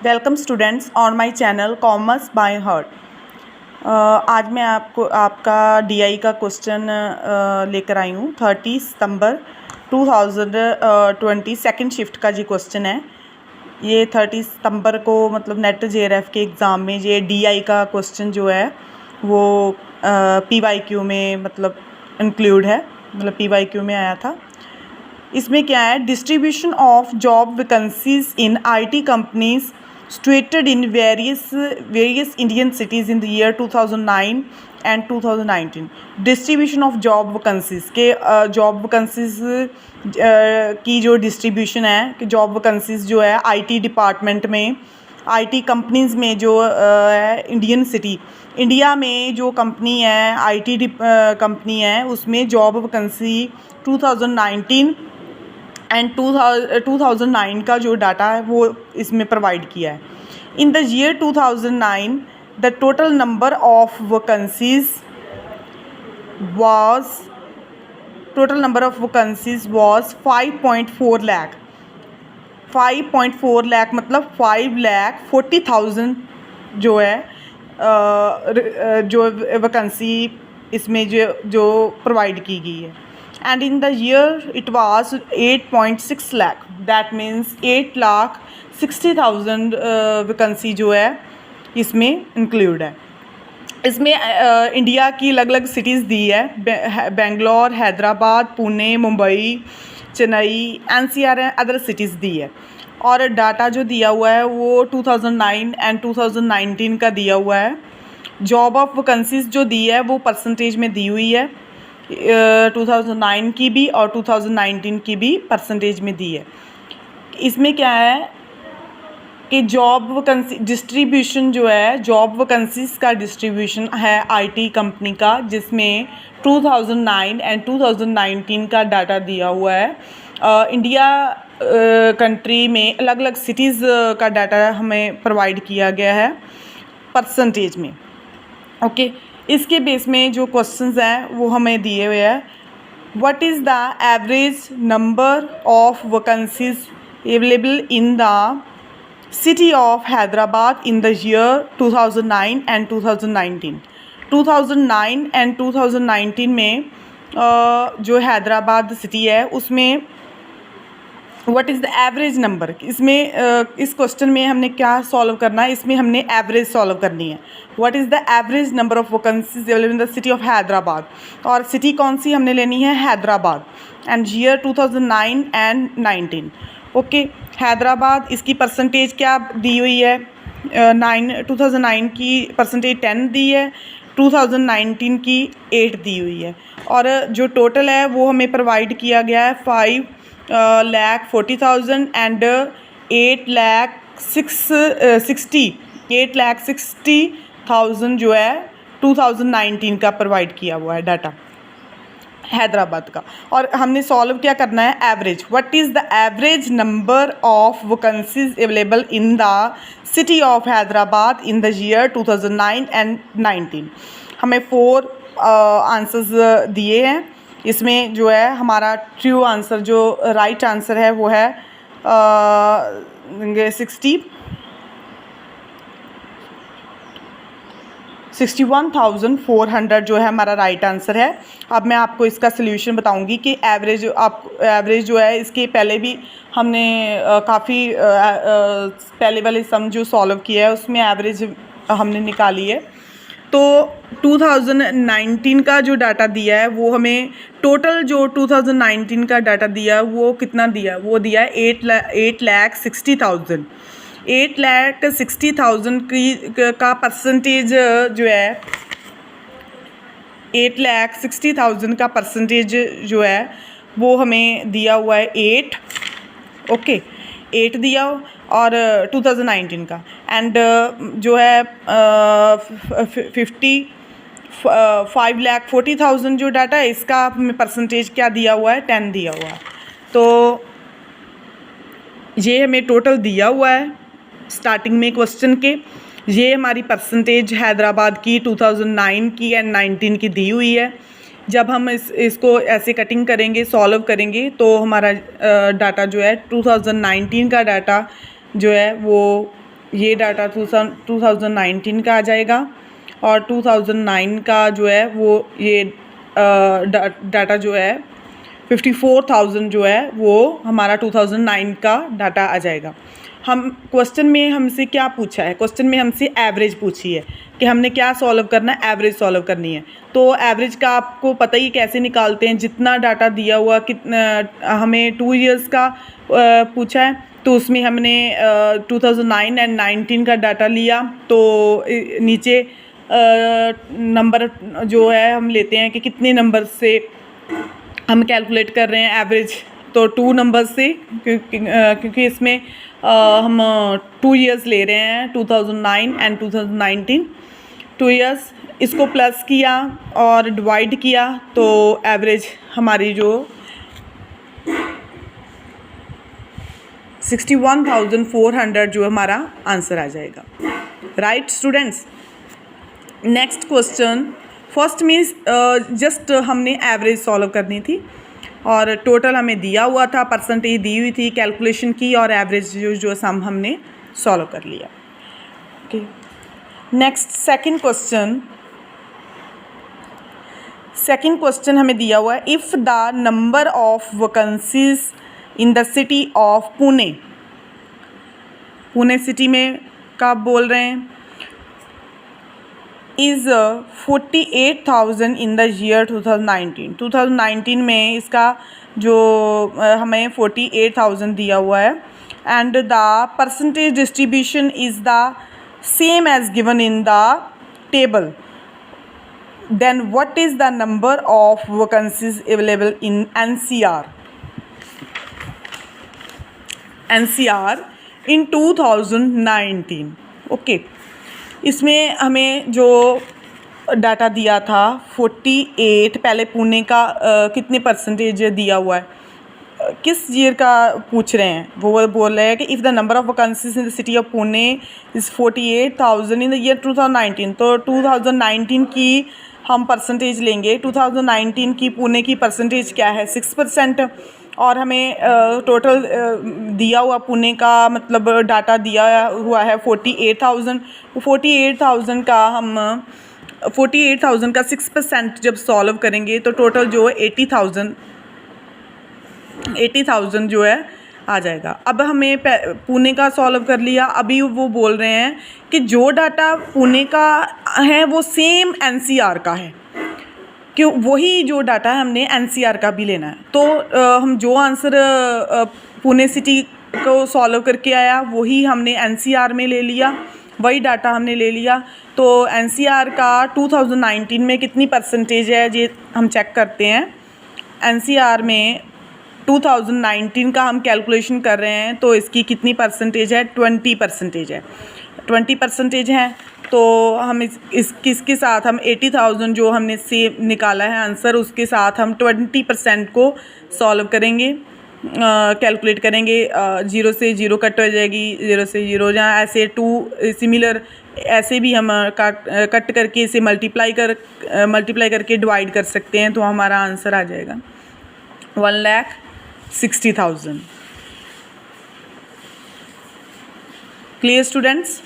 Welcome students on my channel commerce by heart. आज मैं आपका डीआई का क्वेश्चन लेकर आई हूँ। 30 सितंबर 2020 सेकंड शिफ्ट का जी क्वेश्चन है। ये 30 सितंबर को मतलब नेट जेआरएफ के एग्ज़ाम में ये डीआई का क्वेश्चन जो है वो पीवाईक्यू में मतलब इंक्लूड है, मतलब पीवाईक्यू में आया था। इसमें क्या है, distribution of job vacancies in IT companies situated in various Indian cities in the year 2009 and 2019। Distribution of job vacancies के जॉब वैकेंसीज की जो डिस्ट्रीब्यूशन है कि जॉब वैकेंसीज जो है आईटी डिपार्टमेंट में, आईटी कंपनीज़ में जो है इंडिया में जो कंपनी है आईटी कंपनी है उसमें जॉब वैकेंसी 2019 एंड 2009 का जो डाटा है वो इसमें प्रोवाइड किया है। In the year 2009 the total number of vacancies was 5.4 lakh. 5.4 lakh मतलब 5,40,000 जो है जो वैकेंसी इसमें जो प्रोवाइड की गई है। And in the year it was 8.6 lakh, that means 8,60,000 vacancy जो है इसमें इंक्लूड है। इसमें इंडिया की अलग अलग सिटीज़ दी है, Bangalore, Hyderabad, Pune, Mumbai, Chennai, NCR other cities दी है। और डाटा जो दिया हुआ है वो 2009 एंड 2019 का दिया हुआ है। जॉब ऑफ वैकेंसीज जो दी है वो परसेंटेज में दी हुई है, 2009 की भी और 2019 की भी परसेंटेज में दी है। इसमें क्या है कि जॉब वैकेंसी डिस्ट्रीब्यूशन जो है, जॉब वैकेंसीज का डिस्ट्रीब्यूशन है आईटी कंपनी का, जिसमें 2009 एंड 2019 का डाटा दिया हुआ है। इंडिया कंट्री में अलग अलग सिटीज़ का डाटा हमें प्रोवाइड किया गया है परसेंटेज में। ओके, इसके बेस में जो क्वेश्चंस हैं वो हमें दिए हुए हैं। What is the average number of vacancies available in the city of Hyderabad in the year 2009 and 2019। 2009 and 2019 में जो हैदराबाद सिटी है उसमें what is the average number, इसमें इस क्वेश्चन में हमने क्या सॉल्व करना है, इसमें हमने एवरेज सॉल्व करनी है। What is the average number of vacancies available in the city of Hyderabad, और सिटी कौन सी हमने लेनी है, Hyderabad, and year 2009 and 19। Okay, Hyderabad इसकी परसेंटेज क्या दी हुई है, 2009 की परसेंटेज 10 दी है, 2019 की 8 दी हुई है। और जो टोटल है वो हमें प्रोवाइड किया गया है 5,40,000 एंड 8,60,000 जो है 2019 का प्रोवाइड किया हुआ है डाटा हैदराबाद का। और हमने सॉल्व क्या करना है, average. What is the average number of vacancies available in the city of Hyderabad in the year 2009 and 19। हमें 4 आंसर्स दिए हैं। इसमें जो है हमारा ट्रू आंसर जो राइट आंसर है वो है 61,400 जो है हमारा राइट आंसर है। अब मैं आपको इसका सल्यूशन बताऊंगी कि एवरेज जो है, इसके पहले भी हमने काफ़ी पहले वाले सम जो सॉल्व किया है उसमें एवरेज हमने निकाली है। तो 2019 का जो डाटा दिया है वो हमें टोटल जो 2019 का डाटा दिया है वो कितना दिया है, वो दिया है 8,60,000। 8,60,000 की का परसेंटेज जो है, 8,60,000 का परसेंटेज जो है वो हमें दिया हुआ है 8। ओके, 8 दिया और 2019 का, एंड जो है 5,40,000 जो डाटा है इसका हमें परसेंटेज क्या दिया हुआ है, 10 दिया हुआ है। तो ये हमें टोटल दिया हुआ है स्टार्टिंग में क्वेश्चन के। ये हमारी परसेंटेज हैदराबाद की 2009 की एंड 19 की दी हुई है। जब हम इसको ऐसे कटिंग करेंगे, सॉल्व करेंगे, तो हमारा डाटा जो है 2019 का डाटा जो है वो ये डाटा 2019 का आ जाएगा, और 2009 का जो है वो ये डाटा जो है 54,000 जो है वो हमारा 2009 का डाटा आ जाएगा। हम क्वेश्चन में हमसे क्या पूछा है, क्वेश्चन में हमसे एवरेज पूछी है कि हमने क्या सॉल्व करना है, एवरेज सॉल्व करनी है। तो एवरेज का आपको पता ही कैसे निकालते हैं, जितना डाटा दिया हुआ कितना हमें 2 इयर्स का पूछा है, तो उसमें हमने 2009 एंड 19 का डाटा लिया, तो नीचे नंबर जो है हम लेते हैं कि कितने नंबर से हम कैलकुलेट कर रहे हैं एवरेज, तो 2 नंबर से, क्योंकि इसमें हम 2 इयर्स ले रहे हैं, 2009 एंड 2019 2 इयर्स। इसको प्लस किया और डिवाइड किया तो एवरेज हमारी जो 61,400 जो हमारा आंसर आ जाएगा। Right students, next question, first में जस्ट हमने एवरेज सॉल्व करनी थी और टोटल हमें दिया हुआ था, परसेंटेज दी हुई थी, कैलकुलेशन की और एवरेज जो सम हमने सॉल्व कर लिया। ओके, नेक्स्ट सेकंड क्वेश्चन हमें दिया हुआ है, if the number of vacancies in the city of Pune city में कब बोल रहे हैं, इज़ 48,000 इन द ईयर 2019 में इसका जो हमें 48,000 दिया हुआ है, and the percentage distribution is the same as given in the table, then what is the number of vacancies available in NCR in 2019। Okay, इसमें हमें जो डाटा दिया था 48, पहले पुणे का कितने परसेंटेज दिया हुआ है, किस ईयर का पूछ रहे हैं, वो बोल रहे हैं कि if the number of vacancies in the city of Pune is 48,000 in the year 2019, तो 2019 की हम परसेंटेज लेंगे। 2019 की पुणे की परसेंटेज क्या है, 6%, और हमें टोटल दिया हुआ पुणे का मतलब डाटा दिया हुआ है 48,000। 48,000 का हम 48,000 का 6% जब सॉल्व करेंगे तो टोटल जो है 80,000 जो है आ जाएगा। अब हमें पुणे का सॉल्व कर लिया, अभी वो बोल रहे हैं कि जो डाटा पुणे का है वो सेम NCR का है, क्यों वही जो डाटा है हमने NCR का भी लेना है। तो हम जो आंसर पुणे सिटी को सॉल्व करके आया वही हमने NCR में ले लिया, वही डाटा हमने ले लिया। तो NCR का 2019 में कितनी परसेंटेज है ये हम चेक करते हैं। NCR में 2019 का हम कैलकुलेशन कर रहे हैं, तो इसकी कितनी परसेंटेज है, 20% है, 20% है। तो हम इसके साथ हम 80,000 जो हमने से निकाला है आंसर, उसके साथ हम 20% को सॉल्व करेंगे, कैलकुलेट करेंगे। 0 से 0 कट हो जाएगी, 0 से 0, जहाँ ऐसे 2 सिमिलर ऐसे भी हम कट करके इसे मल्टीप्लाई करके डिवाइड कर सकते हैं, तो हमारा आंसर आ जाएगा 1,60,000। Clear students?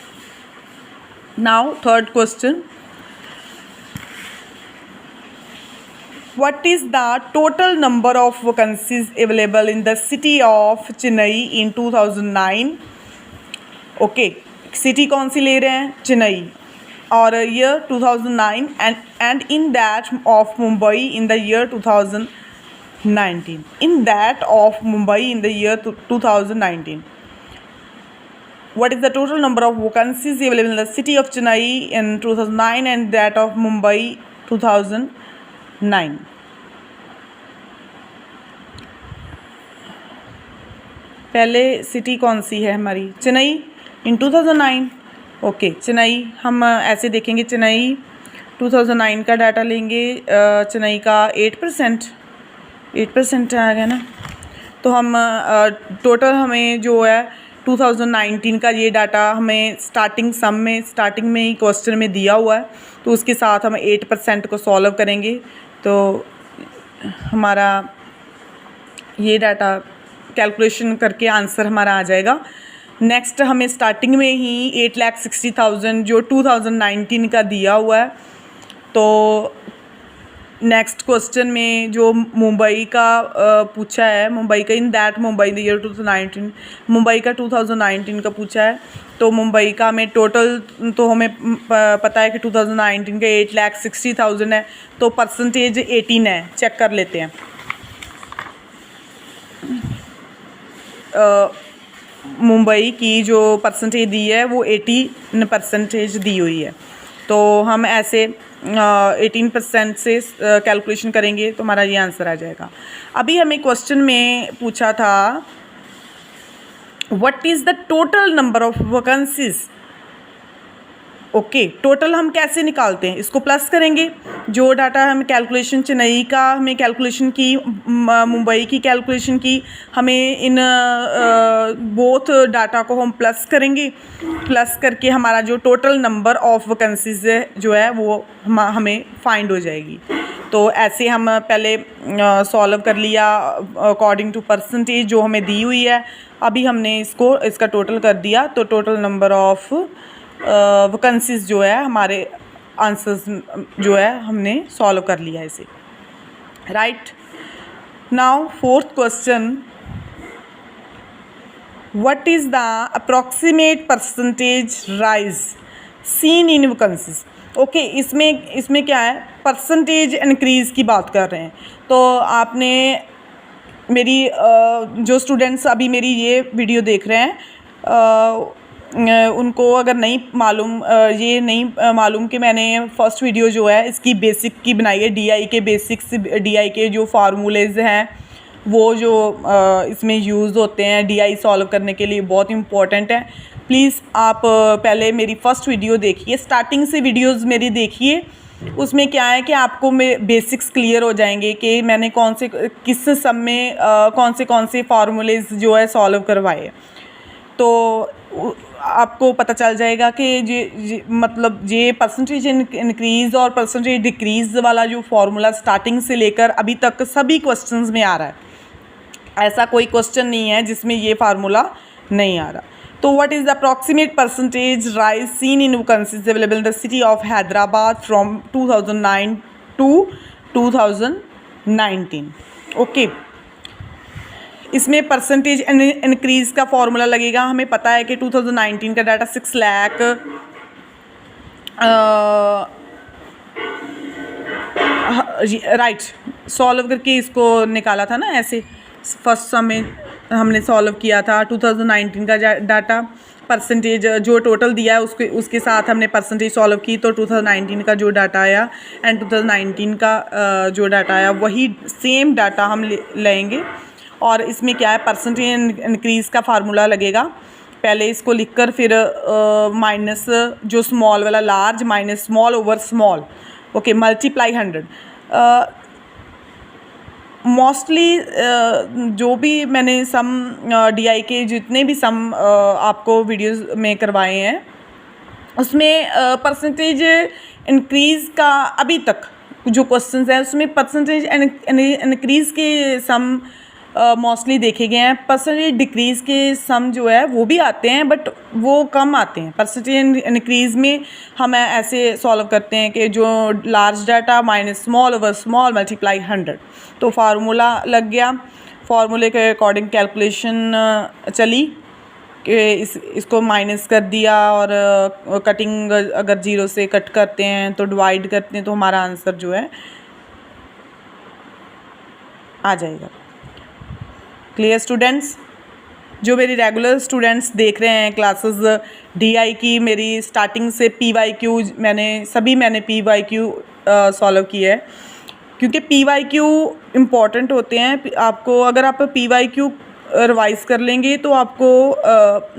Now third question, what is the total number of vacancies available in the city of Chennai in 2009? Okay, city कौन सी ले रहे हैं, चेन्नई, और year 2009, and in that of Mumbai in the year 2019, in that of Mumbai in the year 2019. What is the total number of vacancies available in the city of Chennai in 2009 and that of Mumbai 2009? पहले city कौन सी है हमारी, चेन्नई इन 2009। Okay, Chennai हम ऐसे देखेंगे, चेन्नई 2009 का data लेंगे, चेन्नई का 8% आ गया ना। तो हम टोटल हमें जो है 2019 का ये डाटा हमें स्टार्टिंग में ही क्वेश्चन में दिया हुआ है, तो उसके साथ हम 8% को सॉल्व करेंगे, तो हमारा ये डाटा कैलकुलेशन करके आंसर हमारा आ जाएगा नेक्स्ट हमें स्टार्टिंग में ही 8,60,000 जो 2019 का दिया हुआ है। तो नेक्स्ट क्वेश्चन में जो मुंबई का पूछा है, मुंबई का in that Mumbai the year 2019, Mumbai का 2019 का पूछा है। तो मुंबई का हमें टोटल तो हमें पता है कि 2019 का 8,60,000 है, तो परसेंटेज 18 है, चेक कर लेते हैं। मुंबई की जो परसेंटेज दी है वो 18% दी हुई है। तो हम ऐसे 18% से कैलकुलेशन करेंगे तो हमारा ये आंसर आ जाएगा। अभी हमें क्वेश्चन में पूछा था what is the total number of vacancies. Okay, total हम कैसे निकालते हैं, इसको प्लस करेंगे। जो डाटा हम कैलकुलेशन चेन्नई का हमें कैलकुलेशन की, मुंबई की कैलकुलेशन की, हमें इन बोथ डाटा को हम प्लस करेंगे। प्लस करके हमारा जो टोटल नंबर ऑफ वैकेंसीज जो है वो हमें फाइंड हो जाएगी। तो ऐसे हम पहले सॉल्व कर लिया अकॉर्डिंग टू परसेंटेज जो हमें दी हुई है। अभी हमने इसका टोटल कर दिया, तो टोटल नंबर ऑफ वैकेंसीज जो है हमारे आंसर्स जो है हमने सॉल्व कर लिया इसे। Right, now fourth question, what is the approximate percentage rise seen in vacancies. Okay, इसमें क्या है, परसेंटेज इंक्रीज़ की बात कर रहे हैं। तो आपने मेरी जो स्टूडेंट्स अभी मेरी ये वीडियो देख रहे हैं उनको अगर नहीं मालूम, ये नहीं मालूम कि मैंने फ़र्स्ट वीडियो जो है इसकी बेसिक की बनाई है, डीआई के बेसिक्स, डीआई के जो फार्मूलेज़ हैं वो जो इसमें यूज़ होते हैं डीआई सॉल्व करने के लिए, बहुत इंपॉर्टेंट है। प्लीज़ आप पहले मेरी फ़र्स्ट वीडियो देखिए, स्टार्टिंग से वीडियोस मेरी देखिए। उसमें क्या है कि आपको बेसिक्स क्लियर हो जाएंगे कि मैंने किस सम में कौन से फार्मूलेज़ जो है सॉल्व करवाए। तो आपको पता चल जाएगा कि मतलब ये परसेंटेज इंक्रीज़ और परसेंटेज डिक्रीज़ वाला जो फार्मूला स्टार्टिंग से लेकर अभी तक सभी क्वेश्चंस में आ रहा है। ऐसा कोई क्वेश्चन नहीं है जिसमें ये फार्मूला नहीं आ रहा। तो what is the approximate percentage rise seen in vacancies available in the city of Hyderabad from 2009 to 2019। Okay, इसमें परसेंटेज इंक्रीज़ का फॉर्मूला लगेगा। हमें पता है कि 2019 का डाटा 6 लाख राइट, सॉल्व करके इसको निकाला था ना, ऐसे फर्स्ट सम में हमने सॉल्व किया था। 2019 का डाटा परसेंटेज जो टोटल दिया है उसके साथ हमने परसेंटेज सॉल्व की, तो 2019 का जो डाटा आया एंड 2019 का जो डाटा आया वही सेम डाटा हम लेंगे। और इसमें क्या है, परसेंटेज इंक्रीज़ का फार्मूला लगेगा। पहले इसको लिखकर फिर माइनस जो स्मॉल वाला large minus small over small, okay, multiply 100। Mostly जो भी मैंने सम डीआई के जितने भी सम आपको वीडियोस में करवाए हैं उसमें परसेंटेज इंक्रीज़ का अभी तक जो क्वेश्चंस हैं उसमें परसेंटेज इंक्रीज़ के सम मोस्टली देखे गए हैं। परसेंटेज डिक्रीज़ के सम जो है वो भी आते हैं बट वो कम आते हैं। परसेंटेज इंक्रीज़ में हम ऐसे सॉल्व करते हैं कि जो large data minus small over small multiply 100। तो फार्मूला लग गया, फार्मूले के अकॉर्डिंग कैलकुलेशन चली कि इसको माइनस कर दिया और कटिंग अगर 0 से कट करते हैं तो डिवाइड करते हैं तो हमारा आंसर जो है आ जाएगा। क्लियर स्टूडेंट्स, जो मेरी रेगुलर स्टूडेंट्स देख रहे हैं क्लासेस डीआई की, मेरी स्टार्टिंग से पीवाईक्यू मैंने पीवाईक्यू सॉल्व किया है क्योंकि पीवाईक्यू इम्पॉर्टेंट होते हैं। आपको अगर आप पीवाईक्यू रिवाइज कर लेंगे तो आपको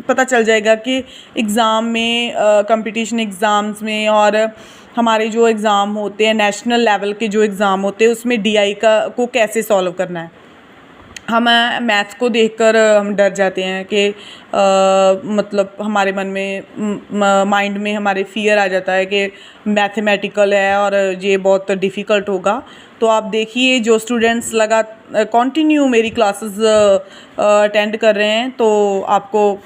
पता चल जाएगा कि एग्ज़ाम में कंपटीशन एग्ज़ाम्स में और हमारे जो एग्ज़ाम होते हैं नेशनल लेवल के जो एग्ज़ाम होते हैं उसमें डीआई को कैसे सॉल्व करना है। हम मैथ्स को देखकर हम डर जाते हैं कि मतलब हमारे मन में माइंड में हमारे फियर आ जाता है कि मैथमेटिकल है और ये बहुत डिफ़िकल्ट होगा। तो आप देखिए जो स्टूडेंट्स कंटिन्यू मेरी क्लासेस अटेंड कर रहे हैं तो आपको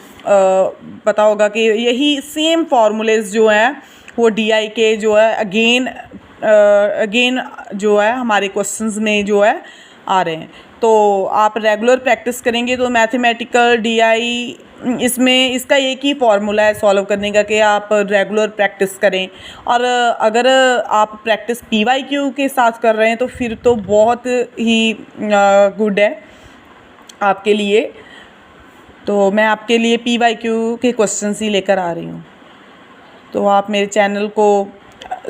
पता होगा कि यही सेम फार्मूलेज जो हैं वो डीआई के जो है अगेन जो है हमारे क्वेश्चंस में जो है आ रहे हैं। तो आप रेगुलर प्रैक्टिस करेंगे तो मैथमेटिकल डीआई इसमें इसका एक ही फार्मूला है सॉल्व करने का कि आप रेगुलर प्रैक्टिस करें। और अगर आप प्रैक्टिस पीवाईक्यू के साथ कर रहे हैं तो फिर तो बहुत ही गुड है आपके लिए। तो मैं आपके लिए पीवाईक्यू के क्वेश्चंस ही लेकर आ रही हूँ। तो आप मेरे चैनल को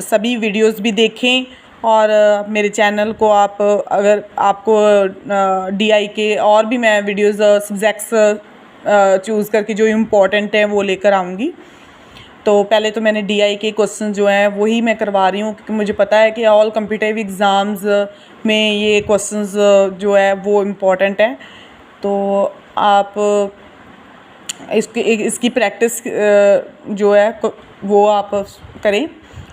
सभी वीडियोस भी देखें और मेरे चैनल को आप अगर आपको डीआई के और भी मैं वीडियोस सब्जेक्ट्स चूज़ करके जो इम्पोर्टेंट हैं वो लेकर आऊँगी। तो पहले तो मैंने डीआई के क्वेश्चन जो हैं वही मैं करवा रही हूँ क्योंकि मुझे पता है कि ऑल कॉम्पिटिटिव एग्ज़ाम्स में ये क्वेश्चंस जो है वो इम्पोर्टेंट हैं। तो आप इसकी प्रैक्टिस जो है वो आप करें।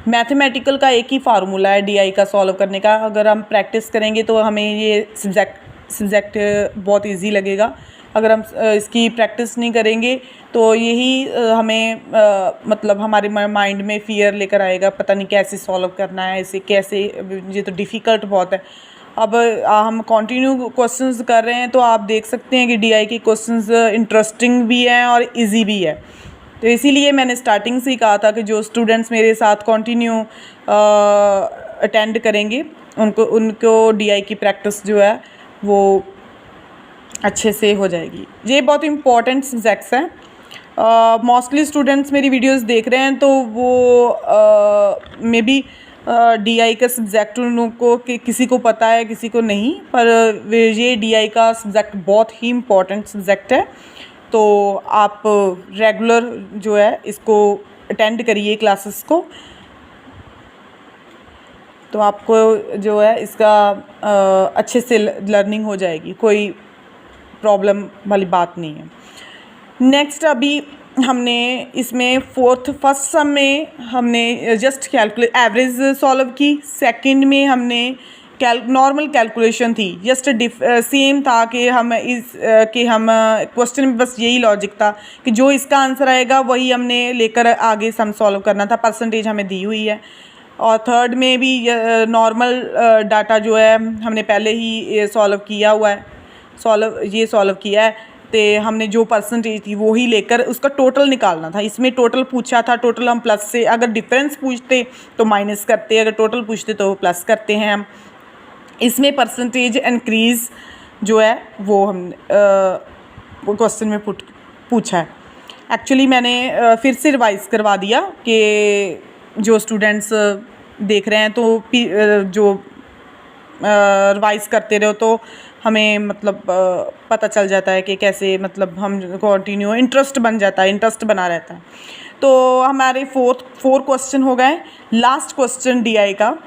मैथमेटिकल का एक ही फार्मूला है डीआई का सॉल्व करने का। अगर हम प्रैक्टिस करेंगे तो हमें ये सब्जेक्ट बहुत इजी लगेगा। अगर हम इसकी प्रैक्टिस नहीं करेंगे तो यही हमें मतलब हमारे माइंड में फियर लेकर आएगा, पता नहीं कैसे सॉल्व करना है इसे, कैसे, ये तो डिफ़िकल्ट बहुत है। अब हम कंटिन्यू क्वेश्चंस कर रहे हैं तो आप देख सकते हैं कि डीआई के क्वेश्चंस इंटरेस्टिंग भी हैं और इजी भी है। तो इसीलिए मैंने स्टार्टिंग से ही कहा था कि जो स्टूडेंट्स मेरे साथ कंटिन्यू अटेंड करेंगे उनको डीआई की प्रैक्टिस जो है वो अच्छे से हो जाएगी। ये बहुत इम्पॉर्टेंट सब्जेक्ट्स हैं। मोस्टली स्टूडेंट्स मेरी वीडियोस देख रहे हैं तो वो मे बी डीआई का सब्जेक्ट उनको किसी को पता है किसी को नहीं, पर ये डीआई का सब्जेक्ट बहुत ही इम्पॉर्टेंट सब्जेक्ट है। तो आप रेगुलर जो है इसको अटेंड करिए क्लासेस को, तो आपको जो है इसका अच्छे से लर्निंग हो जाएगी, कोई प्रॉब्लम वाली बात नहीं है। नेक्स्ट अभी हमने इसमें फर्स्ट सम में हमने जस्ट कैलकुलेट एवरेज सॉल्व की। सेकंड में हमने नॉर्मल कैलकुलेशन थी, जस्ट सेम था कि हम क्वेश्चन में बस यही लॉजिक था कि जो इसका आंसर आएगा वही हमने लेकर आगे सम सॉल्व करना था। परसेंटेज हमें दी हुई है। और थर्ड में भी नॉर्मल डाटा जो है हमने पहले ही सॉल्व किया हुआ है, सॉल्व किया है। तो हमने जो परसेंटेज थी वो ही लेकर उसका टोटल निकालना था। इसमें टोटल पूछा था, टोटल हम प्लस से, अगर डिफरेंस पूछते तो माइनस करते, अगर टोटल पूछते तो प्लस करते हैं हम। इसमें परसेंटेज इंक्रीज़ जो है वो हम क्वेश्चन में पूछा है। एक्चुअली मैंने फिर से रिवाइज़ करवा दिया कि जो स्टूडेंट्स देख रहे हैं तो जो रिवाइज़ करते रहो तो हमें मतलब पता चल जाता है कि कैसे, मतलब हम कंटिन्यू इंटरेस्ट बना रहता है। तो हमारे फोर क्वेश्चन हो गए। लास्ट क्वेश्चन डीआई का,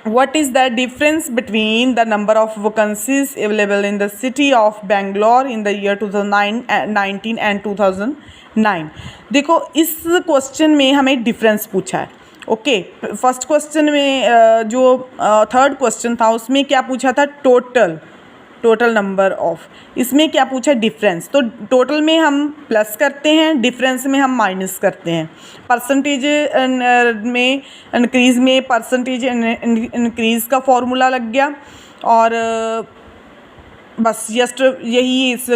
What is the difference between the number of vacancies available in the city of Bangalore in the year 2019 and 2009? देखो इस क्वेश्चन में हमें डिफरेंस पूछा है। ओके, फर्स्ट क्वेश्चन में जो थर्ड क्वेश्चन था उसमें क्या पूछा था, टोटल नंबर ऑफ। इसमें क्या पूछा, डिफरेंस। तो टोटल में हम प्लस करते हैं, डिफरेंस में हम माइनस करते हैं। परसेंटेज में इंक्रीज़ में परसेंटेज इंक्रीज़ का फॉर्मूला लग गया। और बस जस्ट यही इस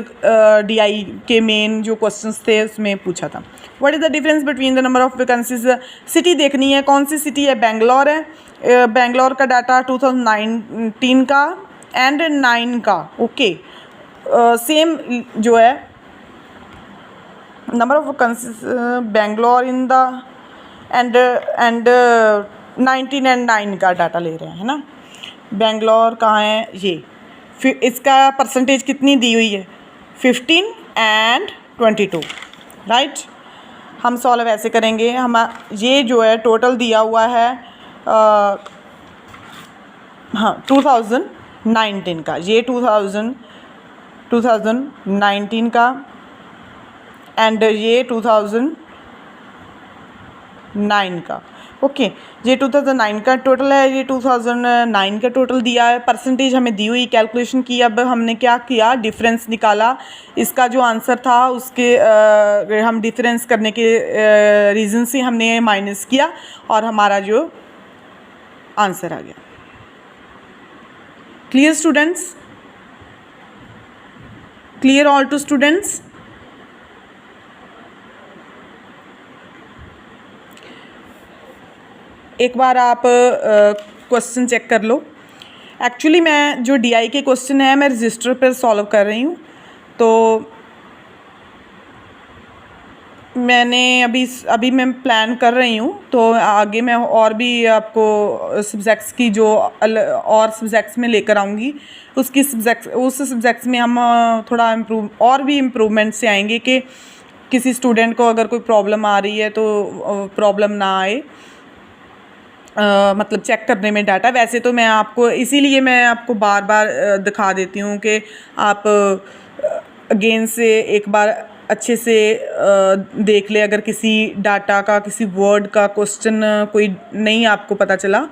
डीआई के मेन जो क्वेश्चंस थे उसमें पूछा था। What is the difference between the number of vacancies. City देखनी है, कौन सी सिटी है, बेंगलोर है। बेंगलोर का डाटा 2019 का एंड 9 का। ओके, सेम जो है number of vacancies Bangalore in the end 19 and 9 का डाटा ले रहे हैं ना। बेंगलोर कहाँ है, ये फिर इसका परसेंटेज कितनी दी हुई है, 15 एंड 22, राइट। हम सॉल्व ऐसे करेंगे, हम ये जो है टोटल दिया हुआ है हाँ 2019 का, ये 2019 2019 का, एंड ये 2009 का। ओके, ये 2009 का टोटल है, ये 2009 का टोटल दिया है, परसेंटेज हमें दी हुई, कैलकुलेशन की। अब हमने क्या किया, डिफरेंस निकाला। इसका जो आंसर था उसके हम डिफरेंस करने के रीज़न से हमने माइनस किया और हमारा जो आंसर आ गया। Clear students? Clear all to students? एक बार आप क्वेश्चन चेक कर लो। एक्चुअली मैं जो डीआई के क्वेश्चन है मैं रजिस्टर पर सॉल्व कर रही हूँ, तो मैंने अभी मैं प्लान कर रही हूँ, तो आगे मैं और भी आपको सब्जेक्ट्स की जो और सब्जेक्ट्स में लेकर आऊँगी, उस सब्जेक्ट्स में हम थोड़ा इम्प्रूवमेंट से आएंगे कि किसी स्टूडेंट को अगर कोई प्रॉब्लम आ रही है तो प्रॉब्लम ना आए, मतलब चेक करने में डाटा। वैसे तो मैं आपको इसीलिए मैं आपको बार बार दिखा देती हूँ कि आप अगेन से एक बार अच्छे से देख ले। अगर किसी डाटा का, किसी वर्ड का क्वेश्चन कोई नहीं आपको पता चला